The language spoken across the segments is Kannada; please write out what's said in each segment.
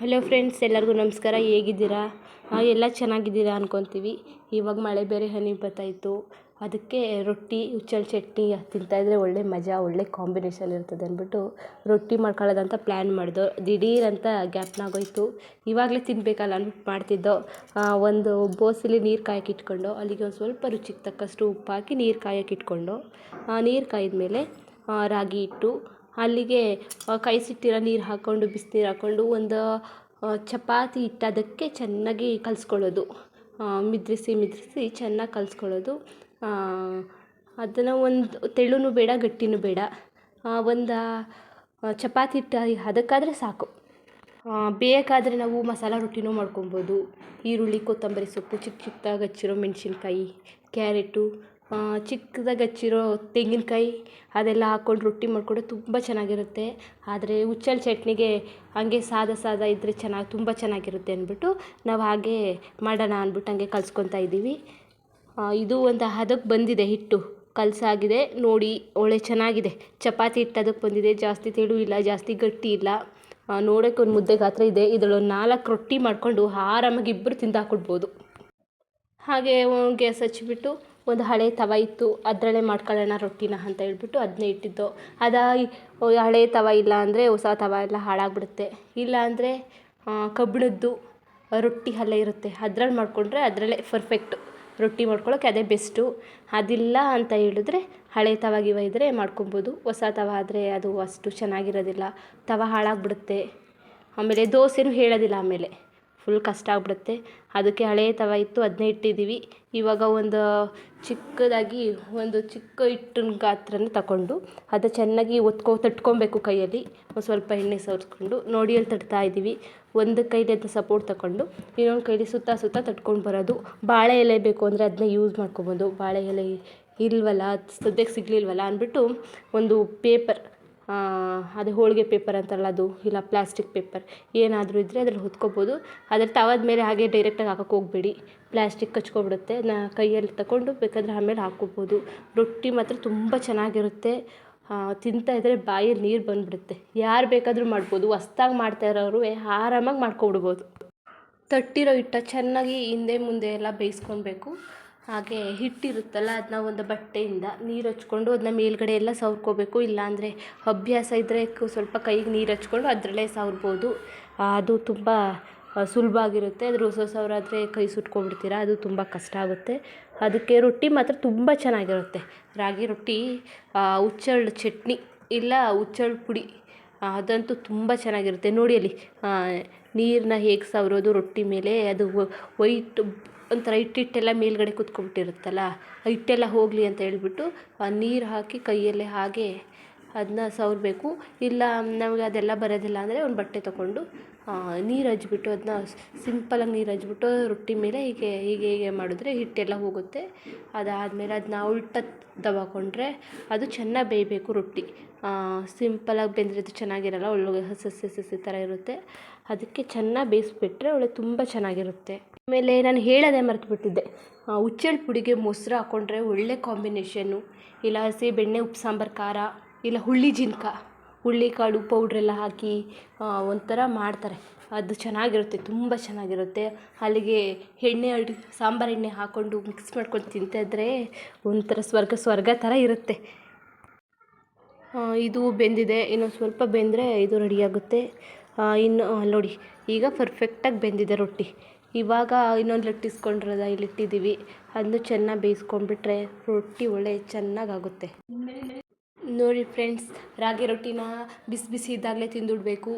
ಹಲೋ ಫ್ರೆಂಡ್ಸ್, ಎಲ್ಲರಿಗೂ ನಮಸ್ಕಾರ. ಹೇಗಿದ್ದೀರಾ? ಎಲ್ಲ ಚೆನ್ನಾಗಿದ್ದೀರಾ ಅನ್ಕೊತೀವಿ. ಇವಾಗ ಮಳೆ ಬೇರೆ ಹನಿ ಬರ್ತಾಯಿತ್ತು, ಅದಕ್ಕೆ ರೊಟ್ಟಿ ಹುಚ್ಚಳ ಚಟ್ನಿ ತಿಂತಾಯಿದ್ರೆ ಒಳ್ಳೆ ಮಜಾ, ಒಳ್ಳೆ ಕಾಂಬಿನೇಷನ್ ಇರ್ತದೆ ಅಂದ್ಬಿಟ್ಟು ರೊಟ್ಟಿ ಮಾಡ್ಕೊಳ್ಳೋದಂತ ಪ್ಲ್ಯಾನ್ ಮಾಡಿದೋ. ದಿಢೀರ್ ಅಂತ ಗ್ಯಾಪ್ನಾಗೋಯ್ತು. ಇವಾಗಲೇ ತಿನ್ನಬೇಕಲ್ಲ ಅಂದ್ಬಿಟ್ಟು ಮಾಡ್ತಿದ್ದೋ. ಒಂದು ಬೋಸಲ್ಲಿ ನೀರು ಕಾಯಕ್ಕೆ ಇಟ್ಕೊಂಡು, ಅಲ್ಲಿಗೆ ಒಂದು ಸ್ವಲ್ಪ ರುಚಿಗೆ ತಕ್ಕಷ್ಟು ಉಪ್ಪು ಹಾಕಿ ನೀರು ಕಾಯಕ್ಕೆ ಇಟ್ಕೊಂಡು, ನೀರು ಕಾಯಿದ್ಮೇಲೆ ರಾಗಿ ಹಿಟ್ಟು, ಅಲ್ಲಿಗೆ ಕಾಯಿಸಿಟ್ಟಿರೋ ನೀರು ಹಾಕ್ಕೊಂಡು ಬಿಸಿನೀರು ಹಾಕ್ಕೊಂಡು ಒಂದು ಚಪಾತಿ ಹಿಟ್ಟು ಅದಕ್ಕೆ ಚೆನ್ನಾಗಿ ಕಲಿಸ್ಕೊಳ್ಳೋದು. ಮಿದ್ರಿಸಿ ಚೆನ್ನಾಗಿ ಕಲಿಸ್ಕೊಳ್ಳೋದು. ಅದನ್ನು ಒಂದು ತೆಳ್ಳೂ ಬೇಡ, ಗಟ್ಟಿನೂ ಬೇಡ. ಒಂದು ಚಪಾತಿ ಹಿಟ್ಟು ಅದಕ್ಕಾದರೆ ಸಾಕು. ಬೇಕಾದರೆ ನಾವು ಮಸಾಲ ರೊಟ್ಟಿನೂ ಮಾಡ್ಕೊಬೋದು. ಈರುಳ್ಳಿ, ಕೊತ್ತಂಬರಿ ಸೊಪ್ಪು, ಚಿಕ್ಕದಾಗಿ ಹಚ್ಚಿರೋ ಮೆಣಸಿನ್ಕಾಯಿ, ಕ್ಯಾರೆಟು, ಚಿಕ್ಕದಾಗಿ ಹಚ್ಚಿರೋ ತೆಂಗಿನಕಾಯಿ ಅದೆಲ್ಲ ಹಾಕ್ಕೊಂಡು ರೊಟ್ಟಿ ಮಾಡಿಕೊಂಡ್ರೆ ತುಂಬ ಚೆನ್ನಾಗಿರುತ್ತೆ. ಆದರೆ ಹುಚ್ಚಳ ಚಟ್ನಿಗೆ ಹಾಗೆ ಸಾದಾ ಇದ್ದರೆ ತುಂಬ ಚೆನ್ನಾಗಿರುತ್ತೆ ಅಂದ್ಬಿಟ್ಟು ನಾವು ಹಾಗೆ ಮಾಡೋಣ ಅಂದ್ಬಿಟ್ಟು ಹಾಗೆ ಕಲಿಸ್ಕೊತಾ ಇದ್ದೀವಿ. ಇದು ಒಂದು ಹದಕ್ಕೆ ಬಂದಿದೆ, ಹಿಟ್ಟು ಕಲಸಾಗಿದೆ ನೋಡಿ, ಒಳ್ಳೆ ಚೆನ್ನಾಗಿದೆ. ಚಪಾತಿ ಹಿಟ್ಟು ಅದಕ್ಕೆ ಬಂದಿದೆ, ಜಾಸ್ತಿ ತೆಳು ಇಲ್ಲ, ಜಾಸ್ತಿ ಗಟ್ಟಿ ಇಲ್ಲ. ನೋಡೋಕ್ಕೆ ಒಂದು ಮುದ್ದೆ ಗಾತ್ರ ಇದೆ. ಇದರಲ್ಲೊಂದು 4 ರೊಟ್ಟಿ ಮಾಡಿಕೊಂಡು ಆರಾಮಾಗಿ ಇಬ್ಬರು ತಿಂದಾಕ್ಬಿಡ್ಬೋದು. ಹಾಗೆ ಗ್ಯಾಸ್ ಹಚ್ಚಿಬಿಟ್ಟು ಒಂದು ಹಳೆ ತವ ಇತ್ತು, ಅದರಲ್ಲೇ ಮಾಡ್ಕೊಳ್ಳೋಣ ರೊಟ್ಟಿನ ಅಂತ ಹೇಳ್ಬಿಟ್ಟು ಅದನ್ನೇ ಇಟ್ಟಿದ್ದು. ಹಳೆ ತವ ಇಲ್ಲ ಅಂದರೆ ಹೊಸ ತವ ಎಲ್ಲ ಹಾಳಾಗ್ಬಿಡುತ್ತೆ. ಇಲ್ಲ ಅಂದರೆ ಕಬ್ಬಿಣದ್ದು ರೊಟ್ಟಿ ಹಲ್ಲೆ ಇರುತ್ತೆ, ಅದ್ರಲ್ಲಿ ಮಾಡಿಕೊಂಡ್ರೆ ಅದರಲ್ಲೇ ಪರ್ಫೆಕ್ಟು. ರೊಟ್ಟಿ ಮಾಡ್ಕೊಳ್ಳೋಕ್ಕೆ ಅದೇ ಬೆಸ್ಟು. ಅದಿಲ್ಲ ಅಂತ ಹೇಳಿದ್ರೆ ಹಳೆ ತವ ಇದ್ದರೆ ಮಾಡ್ಕೊಬೋದು. ಹೊಸ ತವ ಆದರೆ ಅದು ಅಷ್ಟು ಚೆನ್ನಾಗಿರೋದಿಲ್ಲ, ತವ ಹಾಳಾಗ್ಬಿಡುತ್ತೆ. ಆಮೇಲೆ ದೋಸೆನೂ ಹೇಳೋದಿಲ್ಲ, ಆಮೇಲೆ ಫುಲ್ ಕಷ್ಟ ಆಗ್ಬಿಡುತ್ತೆ. ಅದಕ್ಕೆ ಹಳೆ ತವ ಇತ್ತು, ಅದನ್ನೇ ಇಟ್ಟಿದ್ದೀವಿ. ಇವಾಗ ಒಂದು ಚಿಕ್ಕದಾಗಿ ಒಂದು ಚಿಕ್ಕ ಹಿಟ್ಟಿನ ಗಾತ್ರನ ತಗೊಂಡು ಅದು ಚೆನ್ನಾಗಿ ತಟ್ಕೊಬೇಕು ಕೈಯಲ್ಲಿ. ಒಂದು ಸ್ವಲ್ಪ ಎಣ್ಣೆ ಸವರ್ಸ್ಕೊಂಡು ನೋಡಿ ಅಲ್ಲಿ ತಟ್ತಾ ಇದ್ದೀವಿ. ಒಂದು ಕೈಲಿ ಅದು ಸಪೋರ್ಟ್ ತಗೊಂಡು ಇನ್ನೊಂದು ಕೈಲಿ ಸುತ್ತ ತಟ್ಕೊಂಡು ಬರೋದು. ಬಾಳೆ ಎಲೆ ಬೇಕು ಅಂದರೆ ಅದನ್ನ ಯೂಸ್ ಮಾಡ್ಕೊಬೋದು. ಬಾಳೆ ಎಲೆ ಇಲ್ವಲ್ಲ, ಸದ್ಯಕ್ಕೆ ಸಿಗಲಿಲ್ವಲ್ಲ ಅಂದ್ಬಿಟ್ಟು ಒಂದು ಪೇಪರ್, ಅದು ಹೋಳಿಗೆ ಪೇಪರ್ ಅಂತಾರಲ್ಲ ಅದು, ಇಲ್ಲ ಪ್ಲಾಸ್ಟಿಕ್ ಪೇಪರ್ ಏನಾದರೂ ಇದ್ದರೆ ಅದ್ರಲ್ಲಿ ಹೊತ್ಕೊಬೋದು. ಅದ್ರ ತವದ ಮೇಲೆ ಹಾಗೆ ಡೈರೆಕ್ಟಾಗಿ ಹಾಕೋಕ್ಕೆ ಹೋಗಬೇಡಿ, ಪ್ಲಾಸ್ಟಿಕ್ ಕಚ್ಕೊಬಿಡುತ್ತೆ. ಕೈಯಲ್ಲಿ ತಗೊಂಡು ಬೇಕಾದರೆ ಆಮೇಲೆ ಹಾಕ್ಕೋಬೋದು. ರೊಟ್ಟಿ ಮಾತ್ರ ತುಂಬ ಚೆನ್ನಾಗಿರುತ್ತೆ. ತಿಂತಾಯಿದ್ರೆ ಬಾಯಲ್ಲಿ ನೀರು ಬಂದುಬಿಡುತ್ತೆ. ಯಾರು ಬೇಕಾದರೂ ಮಾಡ್ಬೋದು. ಹೊಸ್ದಾಗಿ ಮಾಡ್ತಾ ಇರೋರು ಆರಾಮಾಗಿ ಮಾಡ್ಕೊಬಿಡ್ಬೋದು. ತಟ್ಟಿರೋ ಹಿಟ್ಟ ಚೆನ್ನಾಗಿ ಹಿಂದೆ ಮುಂದೆ ಎಲ್ಲ ಬೇಯಿಸ್ಕೊಬೇಕು. ಹಾಗೆ ಹಿಟ್ಟಿರುತ್ತಲ್ಲ, ಅದನ್ನ ಒಂದು ಬಟ್ಟೆಯಿಂದ ನೀರು ಹಚ್ಕೊಂಡು ಅದನ್ನ ಮೇಲ್ಗಡೆ ಎಲ್ಲ ಸವರ್ಕೋಬೇಕು. ಇಲ್ಲಾಂದರೆ ಅಭ್ಯಾಸ ಇದ್ದರೆ ಸ್ವಲ್ಪ ಕೈಗೆ ನೀರು ಹಚ್ಕೊಂಡು ಅದರಲ್ಲೇ ಸವರ್ಬೋದು. ಅದು ತುಂಬ ಸುಲಭ ಆಗಿರುತ್ತೆ. ಅದ್ರ ಹೊಸವರಾದರೆ ಕೈ ಸುಟ್ಕೊಬಿಡ್ತೀರ, ಅದು ತುಂಬ ಕಷ್ಟ ಆಗುತ್ತೆ. ಅದಕ್ಕೆ ರೊಟ್ಟಿ ಮಾತ್ರ ತುಂಬ ಚೆನ್ನಾಗಿರುತ್ತೆ. ರಾಗಿ ರೊಟ್ಟಿ, ಹುಚ್ಚಳ ಚಟ್ನಿ ಇಲ್ಲ ಹುಚ್ಚಳ ಪುಡಿ, ಅದಂತೂ ತುಂಬ ಚೆನ್ನಾಗಿರುತ್ತೆ. ನೋಡಿ ಅಲ್ಲಿ ನೀರನ್ನ ಹೇಗೆ ಸವರೋದು ರೊಟ್ಟಿ ಮೇಲೆ, ಅದು ವೈಟ್ ಒಂಥರ ಹಿಟ್ಟೆಲ್ಲ ಮೇಲ್ಗಡೆ ಕುತ್ಕೊಂಡ್ಬಿಟ್ಟಿರುತ್ತಲ್ಲ, ಹಿಟ್ಟೆಲ್ಲ ಹೋಗಲಿ ಅಂತ ಹೇಳ್ಬಿಟ್ಟು ನೀರು ಹಾಕಿ ಕೈಯಲ್ಲೇ ಹಾಗೆ ಅದನ್ನ ಸವರಬೇಕು. ಇಲ್ಲ ನಮಗೆ ಅದೆಲ್ಲ ಬರೋದಿಲ್ಲ ಅಂದರೆ ಒಂದು ಬಟ್ಟೆ ತೊಗೊಂಡು ನೀರು ಹಚ್ಬಿಟ್ಟು ಅದನ್ನ ಸಿಂಪಲಾಗಿ ನೀರು ಹಚ್ಬಿಟ್ಟು ರೊಟ್ಟಿ ಮೇಲೆ ಹೀಗೆ ಮಾಡಿದ್ರೆ ಹಿಟ್ಟೆಲ್ಲ ಹೋಗುತ್ತೆ. ಅದಾದಮೇಲೆ ಅದನ್ನ ಉಲ್ಟ ದಬಾಕೊಂಡ್ರೆ ಅದು ಚೆನ್ನಾಗಿ ಬೇಯಬೇಕು ರೊಟ್ಟಿ. ಸಿಂಪಲಾಗಿ ಬೆಂದರೆ ಅದು ಚೆನ್ನಾಗಿರಲ್ಲ, ಒಳ್ಳೆ ಹಸಿ ಥರ ಇರುತ್ತೆ. ಅದಕ್ಕೆ ಚೆನ್ನಾಗಿ ಬೇಯಿಸ್ಬಿಟ್ರೆ ಒಳ್ಳೆ ತುಂಬ ಚೆನ್ನಾಗಿರುತ್ತೆ. ಆಮೇಲೆ ನಾನು ಹೇಳೋದೇ ಮರೆತುಬಿಟ್ಟಿದ್ದೆ, ಹುಚ್ಚಳ ಪುಡಿಗೆ ಮೊಸರು ಹಾಕ್ಕೊಂಡ್ರೆ ಒಳ್ಳೆ ಕಾಂಬಿನೇಷನ್ನು. ಇಲ್ಲ ಹಸಿ ಬೆಣ್ಣೆ ಉಪ್ಪು ಸಾಂಬಾರು ಖಾರ, ಇಲ್ಲ ಹುಳ್ಳಿಕಾಳು ಪೌಡ್ರೆಲ್ಲ ಹಾಕಿ ಒಂಥರ ಮಾಡ್ತಾರೆ, ಅದು ಚೆನ್ನಾಗಿರುತ್ತೆ, ತುಂಬ ಚೆನ್ನಾಗಿರುತ್ತೆ. ಅಲ್ಲಿಗೆ ಸಾಂಬಾರು ಎಣ್ಣೆ ಹಾಕ್ಕೊಂಡು ಮಿಕ್ಸ್ ಮಾಡ್ಕೊಂಡು ತಿಂತಾಯಿದ್ರೆ ಒಂಥರ ಸ್ವರ್ಗ ಥರ ಇರುತ್ತೆ. ಇದು ಬೆಂದಿದೆ, ಇನ್ನೊಂದು ಸ್ವಲ್ಪ ಬೆಂದರೆ ಇದು ರೆಡಿಯಾಗುತ್ತೆ. ಇನ್ನು ನೋಡಿ, ಈಗ ಪರ್ಫೆಕ್ಟಾಗಿ ಬೆಂದಿದೆ ರೊಟ್ಟಿ. ಇವಾಗ ಇನ್ನೊಂದು ಲಟ್ಟಿಸ್ಕೊಂಡಿರೋದ ಇಲ್ಲಿ ಇಟ್ಟಿದ್ದೀವಿ, ಅದನ್ನು ಚೆನ್ನಾಗಿ ಬೇಯಿಸ್ಕೊಂಡ್ಬಿಟ್ರೆ ರೊಟ್ಟಿ ಒಳ್ಳೆ ಚೆನ್ನಾಗಾಗುತ್ತೆ. ನೋಡಿ ಫ್ರೆಂಡ್ಸ್, ರಾಗಿ ರೊಟ್ಟಿನ ಬಿಸಿ ಇದ್ದಾಗಲೇ ತಿಂದುಬಿಡ್ಬೇಕು.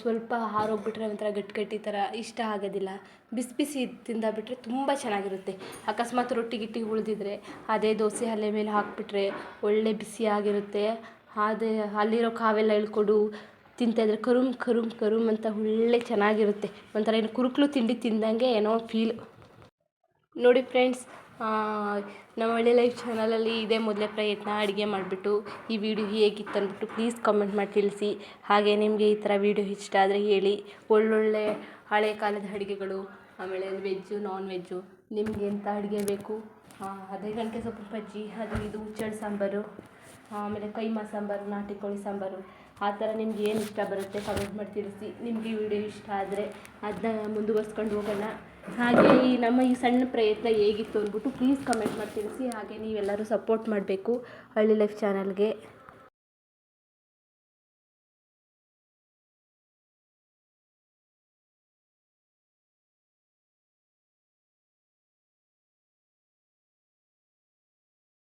ಸ್ವಲ್ಪ ಹಾರೋಗ್ಬಿಟ್ರೆ ಒಂಥರ ಗಟ್ಟಿ ಥರ ಇಷ್ಟ ಆಗೋದಿಲ್ಲ. ಬಿಸಿ ತಿಂದಾಬಿಟ್ರೆ ತುಂಬ ಚೆನ್ನಾಗಿರುತ್ತೆ. ಅಕಸ್ಮಾತ್ ರೊಟ್ಟಿ ಉಳಿದಿದ್ರೆ ಅದೇ ದೋಸೆ ಹಲ್ಲೆ ಮೇಲೆ ಹಾಕಿಬಿಟ್ರೆ ಒಳ್ಳೆ ಬಿಸಿಯಾಗಿರುತ್ತೆ. ಅದೇ ಅಲ್ಲಿರೋ ಕಾವೆಲ್ಲ ಎಳ್ಕೊಂಡು ತಿಂತಾಯಿದ್ರೆ ಕರುಮ್ ಅಂತ ಒಳ್ಳೆ ಚೆನ್ನಾಗಿರುತ್ತೆ. ಒಂಥರ ಏನು ಕುರುಕಲು ತಿಂಡಿ ತಿಂದಂಗೆ ಏನೋ ಫೀಲ್. ನೋಡಿ ಫ್ರೆಂಡ್ಸ್, ನಮ್ಮ ಒಳ್ಳೆ ಲೈಫ್ ಚಾನಲಲ್ಲಿ ಇದೇ ಮೊದಲೇ ಪ್ರಯತ್ನ ಅಡುಗೆ ಮಾಡಿಬಿಟ್ಟು ಈ ವಿಡಿಯೋ ಹೇಗಿತ್ತು ಅಂದ್ಬಿಟ್ಟು ಪ್ಲೀಸ್ ಕಮೆಂಟ್ ಮಾಡಿ ತಿಳಿಸಿ. ಹಾಗೆ ನಿಮಗೆ ಈ ಥರ ವಿಡಿಯೋ ಇಷ್ಟ ಆದರೆ ಹೇಳಿ. ಒಳ್ಳೊಳ್ಳೆ ಹಳೆ ಕಾಲದ ಅಡುಗೆಗಳು, ಆಮೇಲೆ ವೆಜ್ಜು ನಾನ್ ವೆಜ್ಜು ನಿಮಗೆ ಎಂಥ ಅಡುಗೆ ಬೇಕು, ಅದೇ ಗಂಟೆ ಸೊಪ್ಪು ಬಜ್ಜಿ, ಅದು ಇದು ಹುಚ್ಚಳ ಸಾಂಬಾರು, ಆಮೇಲೆ ಕೈಮಾ ಸಾಂಬಾರು, ನಾಟಿ ಕೋಳಿ ಸಾಂಬಾರು, ಆ ಥರ ನಿಮ್ಗೆ ಏನು ಇಷ್ಟ ಬರುತ್ತೆ ಕಮೆಂಟ್ ಮಾಡಿ ತಿಳಿಸಿ. ನಿಮಗೆ ಈ ವಿಡಿಯೋ ಇಷ್ಟ ಆದರೆ ಅದನ್ನ ಮುಂದುವರ್ಸ್ಕೊಂಡು ಹೋಗೋಣ. ಹಾಗೆ ನಮ್ಮ ಈ ಸಣ್ಣ ಪ್ರಯತ್ನ ಹೇಗಿತ್ತು ಅಂದ್ಬಿಟ್ಟು ಪ್ಲೀಸ್ ಕಮೆಂಟ್ ಮಾಡಿ ತಿಳಿಸಿ. ಹಾಗೆ ನೀವೆಲ್ಲರೂ ಸಪೋರ್ಟ್ ಮಾಡಬೇಕು ಹಳ್ಳಿ ಲೈಫ್ ಚಾನಲ್ಗೆ.